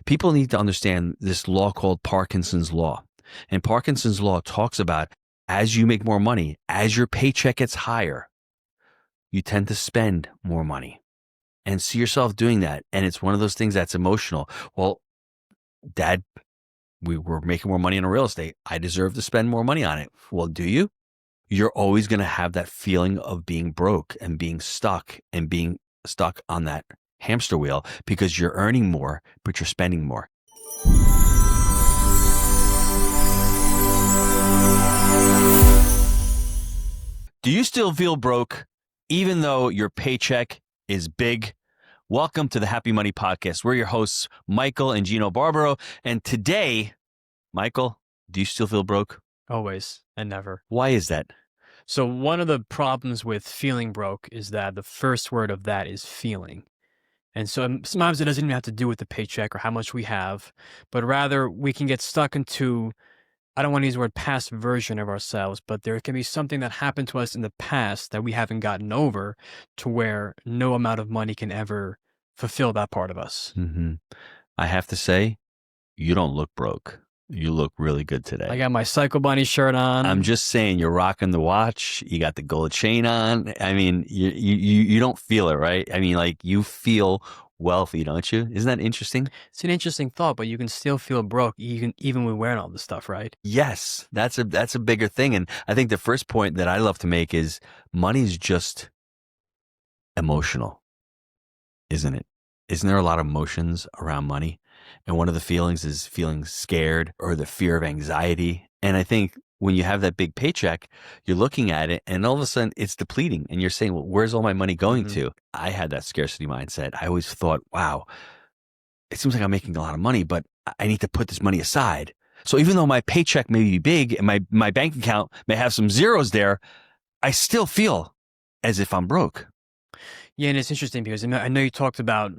People need to understand this law called Parkinson's law. And Parkinson's law talks about as you make more money, as your paycheck gets higher, you tend to spend more money and see yourself doing that. And it's one of those things that's emotional. Well, Dad, we were making more money in real estate. I deserve to spend more money on it. Well, do you? You're always going to have that feeling of being broke and being stuck on that hamster wheel because you're earning more, but you're spending more. Do you still feel broke even though your paycheck is big? Welcome to the Happy Money Podcast. We're your hosts, Michael and Gino Barbaro. And today, Michael, do you still feel broke? Always and never. Why is that? So one of the problems with feeling broke is that the first word of that is feeling. And so sometimes it doesn't even have to do with the paycheck or how much we have, but rather we can get stuck into, I don't want to use the word past version of ourselves, but there can be something that happened to us in the past that we haven't gotten over to where no amount of money can ever fulfill that part of us. Mm-hmm. I have to say, you don't look broke. You look really good today. I got my Psycho Bunny shirt on. I'm just saying, you're rocking the watch. You got the gold chain on. I mean, you don't feel it, right? I mean, like you feel wealthy, don't you? Isn't that interesting? It's an interesting thought, but you can still feel broke even when wearing all this stuff, right? Yes, that's a bigger thing. And I think the first point that I love to make is money is just emotional, isn't it? Isn't there a lot of emotions around money? And one of the feelings is feeling scared or the fear of anxiety. And I think when you have that big paycheck, you're looking at it and all of a sudden it's depleting and you're saying, well, where's all my money going to? I had that scarcity mindset. I always thought, wow, it seems like I'm making a lot of money, but I need to put this money aside. So even though my paycheck may be big and my bank account may have some zeros there, I still feel as if I'm broke. Yeah, and it's interesting because I know you talked about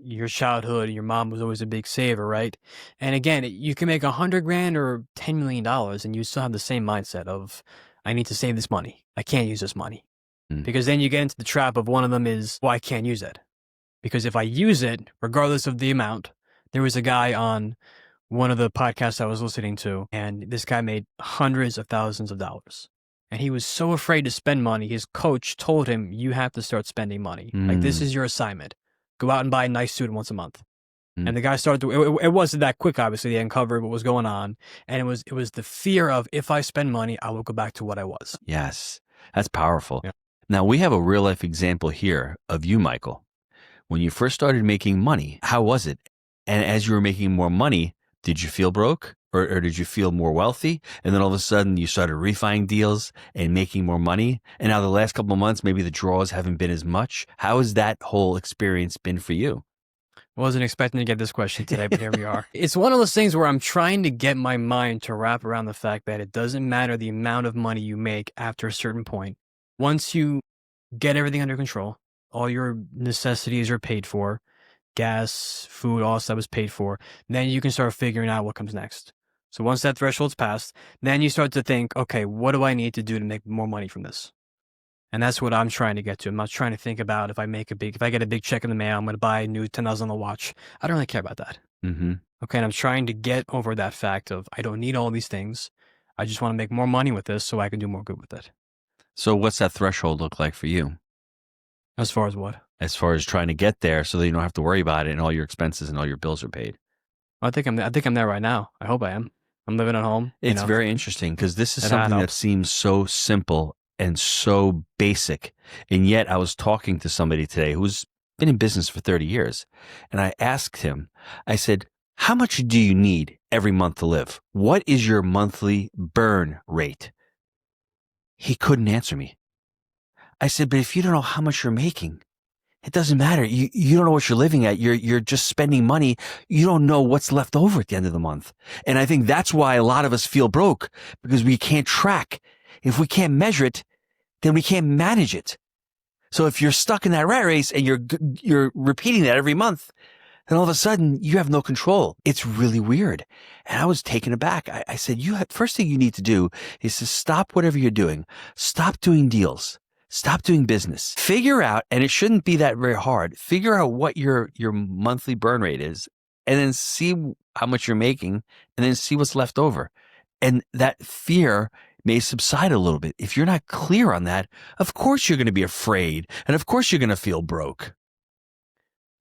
your childhood, your mom was always a big saver, right? And again, you can make $100,000 or $10 million and you still have the same mindset of, I need to save this money. I can't use this money. Because then you get into the trap of one of them is, well, I can't use it. Because if I use it, regardless of the amount, there was a guy on one of the podcasts I was listening to, and this guy made hundreds of thousands of dollars. And he was so afraid to spend money, his coach told him, you have to start spending money. Like, this is your assignment. Go out and buy a nice suit once a month. And the guy started to, it wasn't that quick, obviously. They uncovered what was going on. And it was the fear of, if I spend money, I will go back to what I was. Yes, that's powerful. Yeah. Now, we have a real life example here of you, Michael. When you first started making money, how was it? And as you were making more money, did you feel broke or did you feel more wealthy? And then all of a sudden you started refining deals and making more money. And now the last couple of months, maybe the draws haven't been as much. How has that whole experience been for you? Wasn't expecting to get this question today, but here we are. It's one of those things where I'm trying to get my mind to wrap around the fact that it doesn't matter the amount of money you make after a certain point. Once you get everything under control, all your necessities are paid for, gas, food, all stuff is paid for, then you can start figuring out what comes next. So once that threshold's passed, then you start to think, okay, what do I need to do to make more money from this? And that's what I'm trying to get to. I'm not trying to think about if I get a big check in the mail, I'm going to buy a new $10,000 watch. I don't really care about that. Okay, and I'm trying to get over that fact of I don't need all these things. I just want to make more money with this so I can do more good with it. So what's that threshold look like for you? As far as what? As far as trying to get there so that you don't have to worry about it and all your expenses and all your bills are paid. I think I'm there right now. I hope I am. I'm living at home. It's very interesting because this is something that seems so simple and so basic. And yet I was talking to somebody today who's been in business for 30 years. And I asked him, I said, how much do you need every month to live? What is your monthly burn rate? He couldn't answer me. I said, but if you don't know how much you're making, it doesn't matter. You don't know what you're living at. You're just spending money. You don't know what's left over at the end of the month. And I think that's why a lot of us feel broke, because we can't track. If we can't measure it, then we can't manage it. So if you're stuck in that rat race and you're repeating that every month, then all of a sudden you have no control. It's really weird. And I was taken aback. I said, first thing you need to do is to stop whatever you're doing. Stop doing deals. Stop doing business. Figure out, and it shouldn't be that very hard, figure out what your monthly burn rate is and then see how much you're making and then see what's left over. And that fear may subside a little bit. If you're not clear on that, of course you're going to be afraid. And of course you're going to feel broke.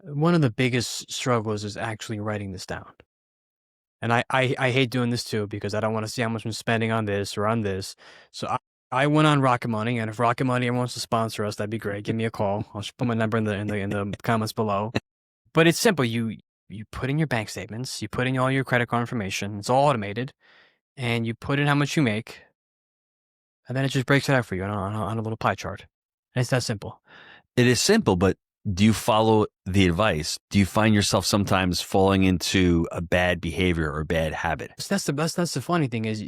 One of the biggest struggles is actually writing this down. And I hate doing this too, because I don't want to see how much I'm spending on this or on this. So I went on Rocket Money, and if Rocket Money ever wants to sponsor us, that'd be great. Give me a call. I'll just put my number in the comments below. But it's simple. You put in your bank statements, you put in all your credit card information. It's all automated, and you put in how much you make, and then it just breaks it out for you on a little pie chart. And it's that simple. It is simple, but do you follow the advice? Do you find yourself sometimes falling into a bad behavior or bad habit? That's the funny thing is,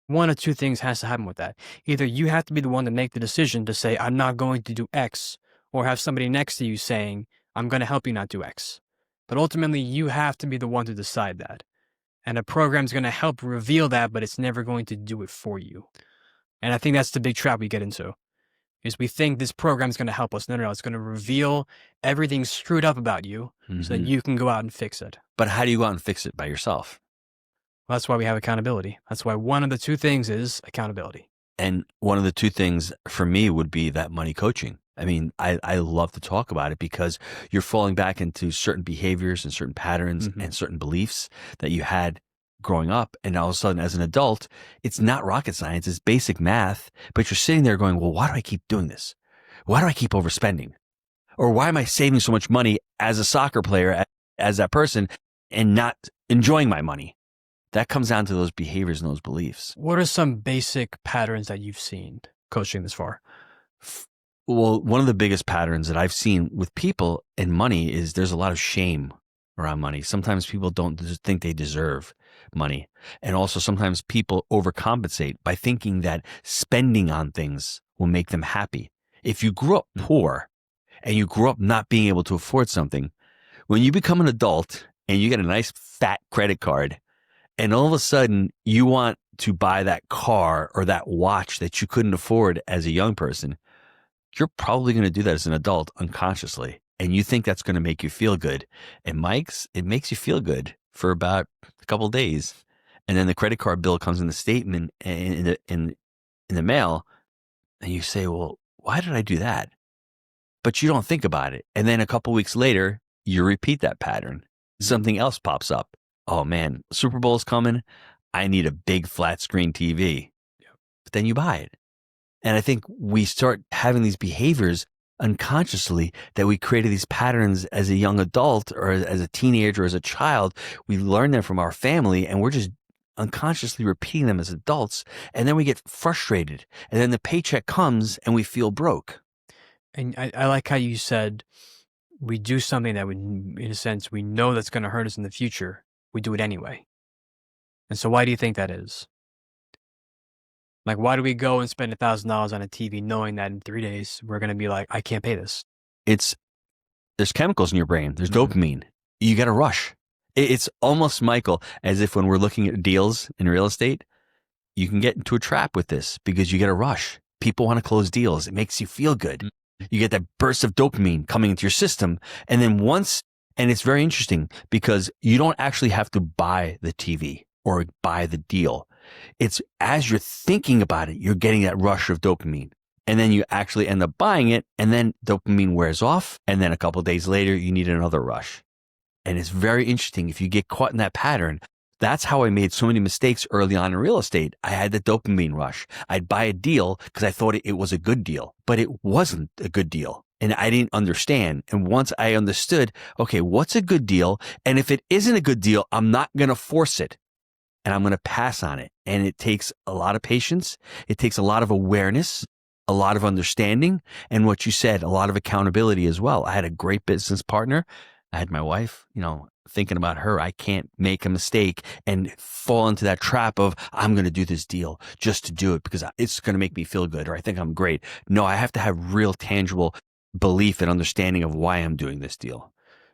one of two things has to happen with that. Either you have to be the one to make the decision to say, I'm not going to do X, or have somebody next to you saying, I'm going to help you not do X. But ultimately, you have to be the one to decide that. And a program's going to help reveal that, but it's never going to do it for you. And I think that's the big trap we get into, is we think this program's going to help us. No, it's going to reveal everything screwed up about you so that you can go out and fix it. But how do you go out and fix it by yourself? Well, that's why we have accountability. That's why one of the two things is accountability. And one of the two things for me would be that money coaching. I mean, I love to talk about it because you're falling back into certain behaviors and certain patterns and certain beliefs that you had growing up. And all of a sudden, as an adult, it's not rocket science, it's basic math. But you're sitting there going, well, why do I keep doing this? Why do I keep overspending? Or why am I saving so much money as a soccer player, as that person, and not enjoying my money? That comes down to those behaviors and those beliefs. What are some basic patterns that you've seen coaching this far? Well, one of the biggest patterns that I've seen with people and money is there's a lot of shame around money. Sometimes people don't think they deserve money. And also sometimes people overcompensate by thinking that spending on things will make them happy. If you grew up poor and you grew up not being able to afford something, when you become an adult and you get a nice fat credit card, and all of a sudden you want to buy that car or that watch that you couldn't afford as a young person, you're probably going to do that as an adult unconsciously. And you think that's going to make you feel good. And Mike's, it makes you feel good for about a couple of days. And then the credit card bill comes in the statement in the mail. And you say, well, why did I do that? But you don't think about it. And then a couple of weeks later, you repeat that pattern. Something else pops up. Oh man, Super Bowl's coming. I need a big flat screen TV. But then you buy it. And I think we start having these behaviors unconsciously that we created these patterns as a young adult or as a teenager or as a child. We learn them from our family and we're just unconsciously repeating them as adults. And then we get frustrated. And then the paycheck comes and we feel broke. And I like how you said we do something that, in a sense, we know that's going to hurt us in the future. We do it anyway. And so why do you think that is? Like, why do we go and spend $1,000 on a TV knowing that in 3 days we're going to be like, I can't pay this? There's chemicals in your brain. There's dopamine. You got to rush. It's almost, Michael, as if when we're looking at deals in real estate, you can get into a trap with this because you get a rush. People want to close deals. It makes you feel good. You get that burst of dopamine coming into your system. And then and it's very interesting because you don't actually have to buy the TV or buy the deal. It's as you're thinking about it, you're getting that rush of dopamine. And then you actually end up buying it, and then dopamine wears off. And then a couple of days later, you need another rush. And it's very interesting. If you get caught in that pattern, that's how I made so many mistakes early on in real estate. I had the dopamine rush. I'd buy a deal because I thought it was a good deal, but it wasn't a good deal. And I didn't understand. And once I understood, okay, what's a good deal? And if it isn't a good deal, I'm not going to force it. And I'm going to pass on it. And it takes a lot of patience. It takes a lot of awareness, a lot of understanding, and what you said, a lot of accountability as well. I had a great business partner. I had my wife, thinking about her. I can't make a mistake and fall into that trap of, I'm going to do this deal just to do it because it's going to make me feel good or I think I'm great. No, I have to have real tangible belief and understanding of why I'm doing this deal.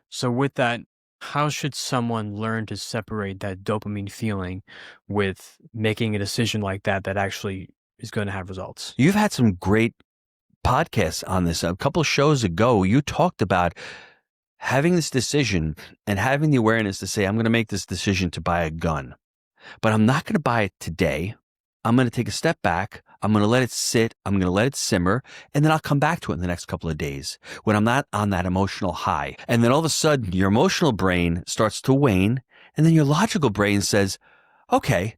So with that, how should someone learn to separate that dopamine feeling with making a decision like that actually is going to have results? You've had some great podcasts on this. A couple of shows ago, you talked about having this decision and having the awareness to say, I'm going to make this decision to buy a gun, but I'm not going to buy it today. I'm going to take a step back. I'm going to let it sit. I'm going to let it simmer. And then I'll come back to it in the next couple of days when I'm not on that emotional high. And then all of a sudden, your emotional brain starts to wane. And then your logical brain says, okay,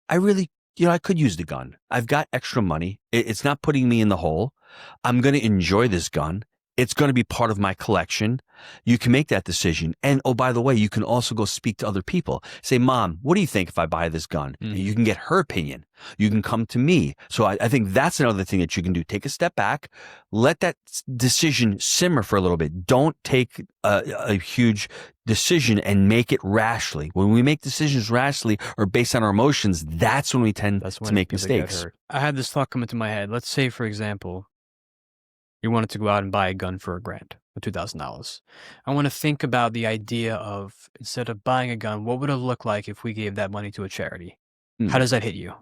I really, I could use the gun. I've got extra money. It's not putting me in the hole. I'm going to enjoy this gun. It's going to be part of my collection. You can make that decision. And oh, by the way, you can also go speak to other people. Say, Mom, what do you think if I buy this gun? And you can get her opinion. You can come to me. So I think that's another thing that you can do. Take a step back. Let that decision simmer for a little bit. Don't take a huge decision and make it rashly. When we make decisions rashly or based on our emotions, that's when we tend to make mistakes. I had this thought come into my head. Let's say, for example, you wanted to go out and buy a gun for $1,000 or $2,000. I want to think about the idea of, instead of buying a gun, what would it look like if we gave that money to a charity? How does that hit you?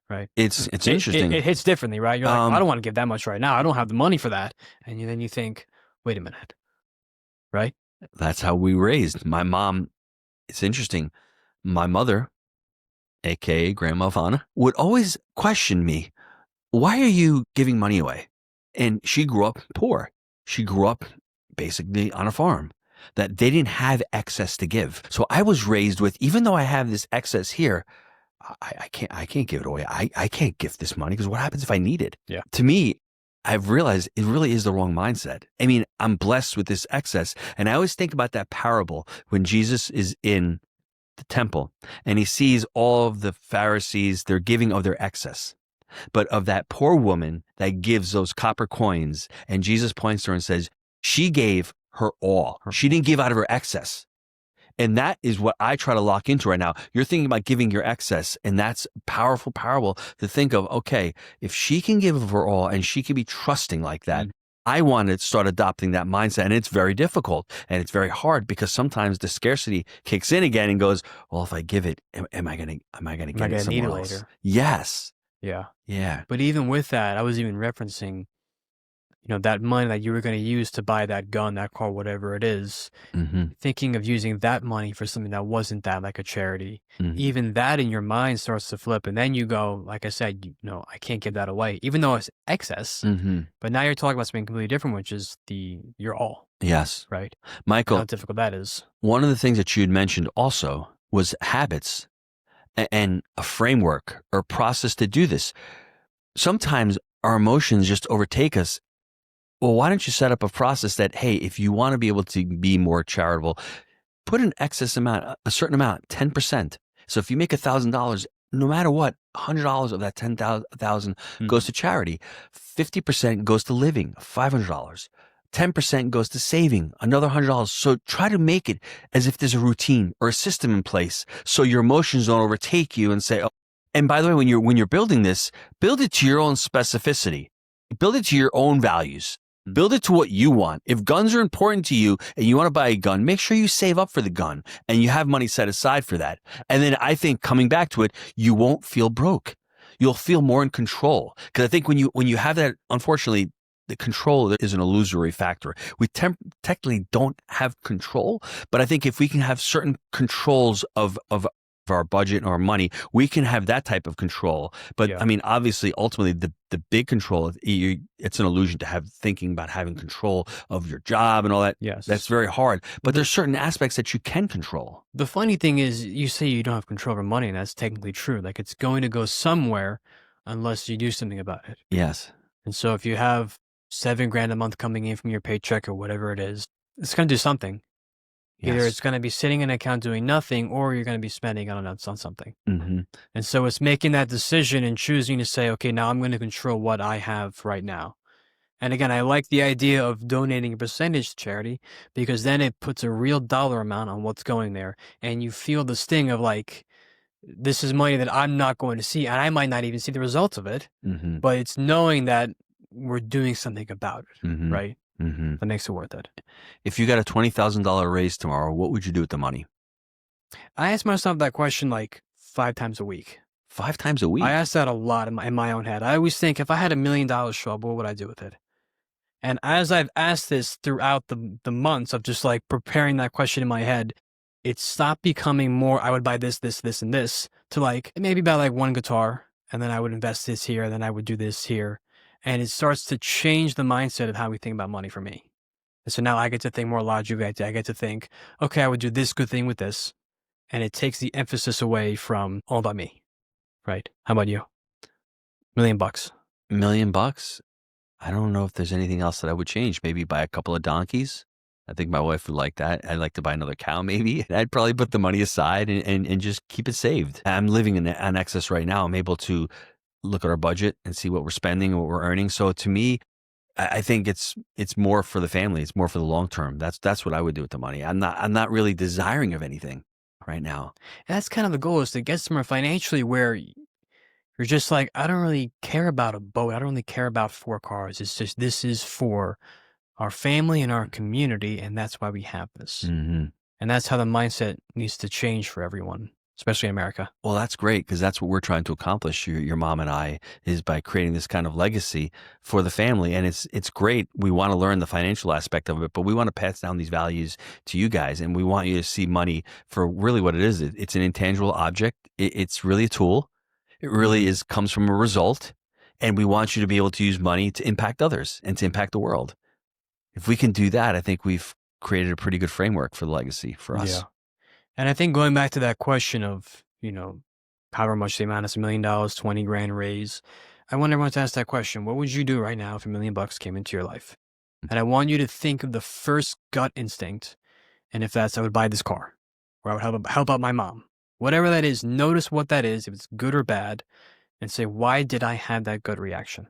Right? It's interesting. It hits differently, right? You're like, I don't want to give that much right now. I don't have the money for that. And then you think, wait a minute, right? That's how we raised. My mom, it's interesting. My mother, aka Grandma Vanna, would always question me, why are you giving money away? And she grew up poor. She grew up basically on a farm that they didn't have excess to give. So I was raised with, even though I have this excess here, I can't give it away. I can't gift this money because what happens if I need it? Yeah. To me, I've realized it really is the wrong mindset. I mean, I'm blessed with this excess. And I always think about that parable when Jesus is in the temple and he sees all of the Pharisees, they're giving of their excess. But of that poor woman that gives those copper coins, and Jesus points to her and says, she gave her all. She didn't give out of her excess. And that is what I try to lock into right now. You're thinking about giving your excess, and that's a powerful parable to think of, okay, if she can give of her all and she can be trusting like that, I want to start adopting that mindset. And it's very difficult and it's very hard because sometimes the scarcity kicks in again and goes, well, if I give it, am I going to get it somewhere else? Later? Yes. Yeah. Yeah. But even with that, I was even referencing, that money that you were going to use to buy that gun, that car, whatever it is, thinking of using that money for something that wasn't that, like a charity. Even that in your mind starts to flip. And then you go, like I said, I can't give that away, even though it's excess. But now you're talking about something completely different, which is your all. Yes. Right. Michael, how difficult that is. One of the things that you had mentioned also was habits and a framework or process to do this. Sometimes our emotions just overtake us. Well, why don't you set up a process that, hey, if you want to be able to be more charitable, put an excess amount, a certain amount, 10%. So if you make $1,000, no matter what, $100 of that $10,000 goes to charity. 50% goes to living, $500. 10% goes to saving, another $100. So try to make it as if there's a routine or a system in place so your emotions don't overtake you and say, oh, and by the way, when you're building this, build it to your own specificity. Build it to your own values. Build it to what you want. If guns are important to you and you want to buy a gun, make sure you save up for the gun and you have money set aside for that. And then I think coming back to it, you won't feel broke. You'll feel more in control. Because I think when you have that, unfortunately, the control is an illusory factor. We technically don't have control, but I think if we can have certain controls of our budget and our money, we can have that type of control. But yeah. I mean, obviously, ultimately, the big control, it's an illusion to have thinking about having control of your job and all that. Yes. That's very hard. But there's certain aspects that you can control. The funny thing is, you say you don't have control over money, and that's technically true. Like, it's going to go somewhere unless you do something about it. Yes. And so if you have $7,000 a month coming in from your paycheck or whatever it is, it's going to do something. Either it's going to be sitting in an account doing nothing, or you're going to be spending on something. And so it's making that decision and choosing to say, okay, now I'm going to control what I have right now. And again, I like the idea of donating a percentage to charity because then it puts a real dollar amount on what's going there. And you feel the sting of like, this is money that I'm not going to see, and I might not even see the results of it, but it's knowing that we're doing something about it, right? That makes it worth it. If you got a $20,000 raise tomorrow, what would you do with the money? I ask myself that question like 5 times a week. 5 times a week? I ask that a lot in my own head. I always think if I had $1 million show up, what would I do with it? And as I've asked this throughout the months of just like preparing that question in my head, it stopped becoming more, I would buy this, this, this, and this, to like maybe buy like one guitar, and then I would invest this here, and then I would do this here. And it starts to change the mindset of how we think about money for me. And so now I get to think more logically. I get to think, okay, I would do this good thing with this. And it takes the emphasis away from all about me, right? How about you? $1,000,000. $1,000,000? I don't know if there's anything else that I would change. Maybe buy a couple of donkeys. I think my wife would like that. I'd like to buy another cow maybe. I'd probably put the money aside and just keep it saved. I'm living on excess right now. I'm able to look at our budget and see what we're spending and what we're earning. So to me, I think it's more for the family. It's more for the long term. That's what I would do with the money. I'm not really desiring of anything right now. And that's kind of the goal, is to get somewhere financially where you're just like, I don't really care about a boat. I don't really care about 4 cars. It's just, this is for our family and our community, and that's why we have this. Mm-hmm. And that's how the mindset needs to change for everyone, especially in America. Well, that's great, because that's what we're trying to accomplish, your mom and I, is by creating this kind of legacy for the family. And it's great. We want to learn the financial aspect of it, but we want to pass down these values to you guys. And we want you to see money for really what it is. It's an intangible object. It's really a tool. It really comes from a result. And we want you to be able to use money to impact others and to impact the world. If we can do that, I think we've created a pretty good framework for the legacy for us. Yeah. And I think going back to that question of, however much the amount is, $1,000,000, 20 grand raise, I want everyone to ask that question. What would you do right now if $1,000,000 came into your life? And I want you to think of the first gut instinct. And if that's, I would buy this car, or I would help out my mom. Whatever that is, notice what that is, if it's good or bad, and say, why did I have that gut reaction?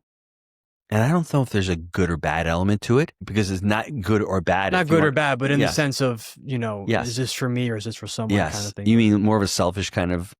And I don't know if there's a good or bad element to it, because it's not good or bad. Not good or bad, but in the sense of, Yes. is this for me or is this for someone, Yes. kind of thing. You mean more of a selfish kind of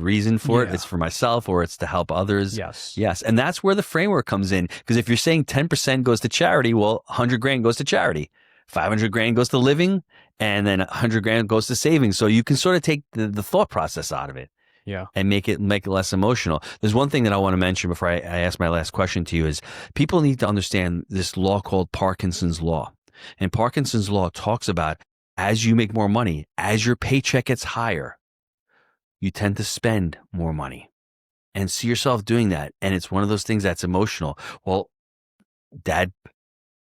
reason for it? Yeah. It's for myself, or it's to help others? Yes. Yes. And that's where the framework comes in. Because if you're saying 10% goes to charity, well, 100 grand goes to charity. 500 grand goes to living, and then 100 grand goes to savings. So you can sort of take the thought process out of it. Yeah. And make it less emotional. There's one thing that I want to mention before I ask my last question to you is, people need to understand this law called Parkinson's law. And Parkinson's law talks about, as you make more money, as your paycheck gets higher, you tend to spend more money, and see yourself doing that. And it's one of those things that's emotional. Well, Dad,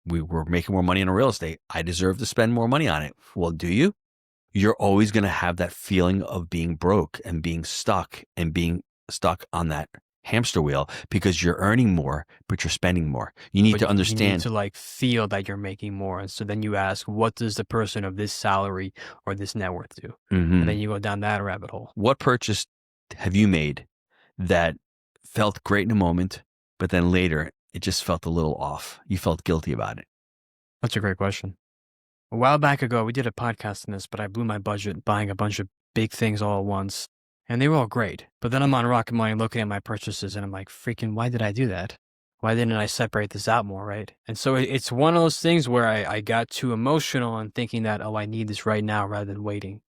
we were making more money in real estate. I deserve to spend more money on it. Well, do you? You're always going to have that feeling of being broke and being stuck on that hamster wheel, because you're earning more, but you're spending more. You need to understand. You need to like feel that you're making more. And so then you ask, what does the person of this salary or this net worth do? Mm-hmm. And then you go down that rabbit hole. What purchase have you made that felt great in a moment, but then later it just felt a little off? You felt guilty about it. That's a great question. A while back ago, we did a podcast on this, but I blew my budget buying a bunch of big things all at once. And they were all great. But then I'm on Rocket Money looking at my purchases, and I'm like, freaking, why did I do that? Why didn't I separate this out more, right? And so it's one of those things where I got too emotional and thinking that, I need this right now rather than waiting.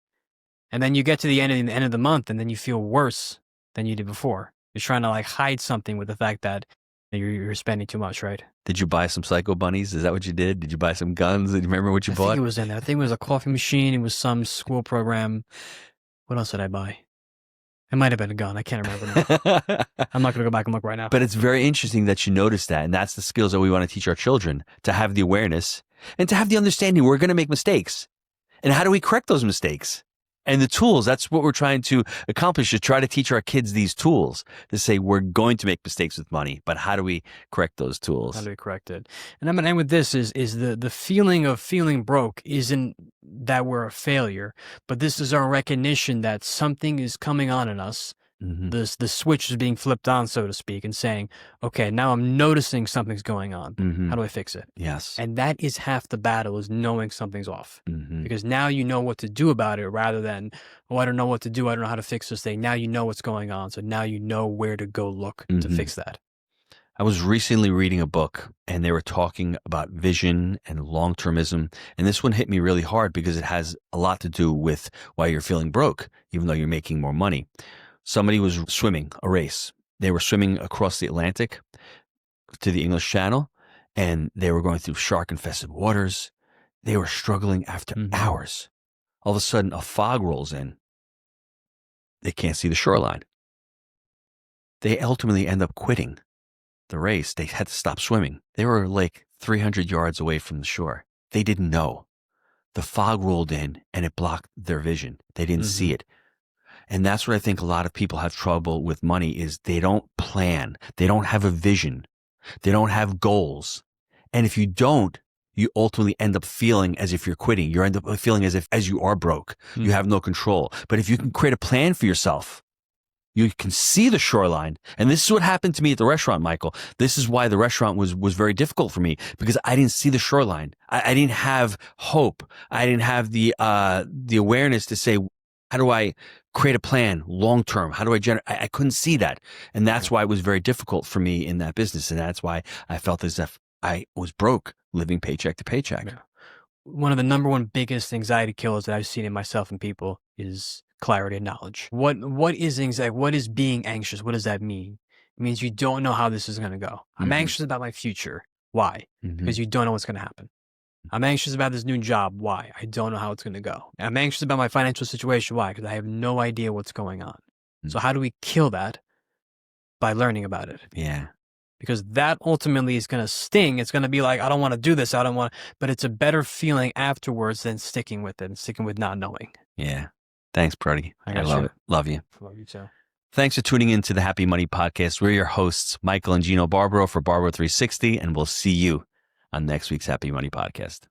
And then you get to the end of the month, and then you feel worse than you did before. You're trying to like hide something with the fact that you're spending too much, right? Did you buy some Psycho Bunnies? Is that what you did? Did you buy some guns? Did you remember what you bought? I think it was in there. I think it was a coffee machine. It was some school program. What else did I buy? It might have been a gun. I can't remember now. I'm not going to go back and look right now. But it's very interesting that you noticed that. And that's the skills that we want to teach our children, to have the awareness and to have the understanding we're going to make mistakes. And how do we correct those mistakes? And the tools, that's what we're trying to accomplish, to try to teach our kids these tools, to say we're going to make mistakes with money, but how do we correct those tools? How do we correct it? And I'm going to end with this, is the feeling of feeling broke isn't that we're a failure, but this is our recognition that something is coming on in us. Mm-hmm. The switch is being flipped on, so to speak, and saying, okay, now I'm noticing something's going on. Mm-hmm. How do I fix it? Yes. And that is half the battle, is knowing something's off. Mm-hmm. Because now you know what to do about it, rather than, I don't know what to do. I don't know how to fix this thing. Now you know what's going on. So now you know where to go look to fix that. I was recently reading a book, and they were talking about vision and long-termism. And this one hit me really hard because it has a lot to do with why you're feeling broke, even though you're making more money. Somebody was swimming a race. They were swimming across the Atlantic to the English Channel, and they were going through shark-infested waters. They were struggling after hours. All of a sudden, a fog rolls in. They can't see the shoreline. They ultimately end up quitting the race. They had to stop swimming. They were like 300 yards away from the shore. They didn't know. The fog rolled in and it blocked their vision. They didn't see it. And that's what I think a lot of people have trouble with money is they don't plan. They don't have a vision. They don't have goals. And if you don't, you ultimately end up feeling as if you're quitting. You end up feeling as you are broke. You have no control. But if you can create a plan for yourself, you can see the shoreline. And this is what happened to me at the restaurant, Michael. This is why the restaurant was very difficult for me, because I didn't see the shoreline. I didn't have hope. I didn't have the awareness to say, how do I create a plan long term? How do I generate? I couldn't see that. And that's why it was very difficult for me in that business. And that's why I felt as if I was broke, living paycheck to paycheck. Yeah. One of the number one biggest anxiety killers that I've seen in myself and people is clarity and knowledge. What is anxiety? What is being anxious? What does that mean? It means you don't know how this is going to go. I'm anxious about my future. Why? Because you don't know what's going to happen. I'm anxious about this new job. Why? I don't know how it's going to go. I'm anxious about my financial situation. Why? Because I have no idea what's going on. So how do we kill that? By learning about it. Yeah. Because that ultimately is going to sting. It's going to be like, I don't want to do this. I don't want, but it's a better feeling afterwards than sticking with it and sticking with not knowing. Yeah. Thanks, Brody. I love it. Love you. Love you too. Thanks for tuning in to the Happy Money Podcast. We're your hosts, Michael and Gino Barbaro for Barbaro 360, and we'll see you on next week's Happy Money Podcast.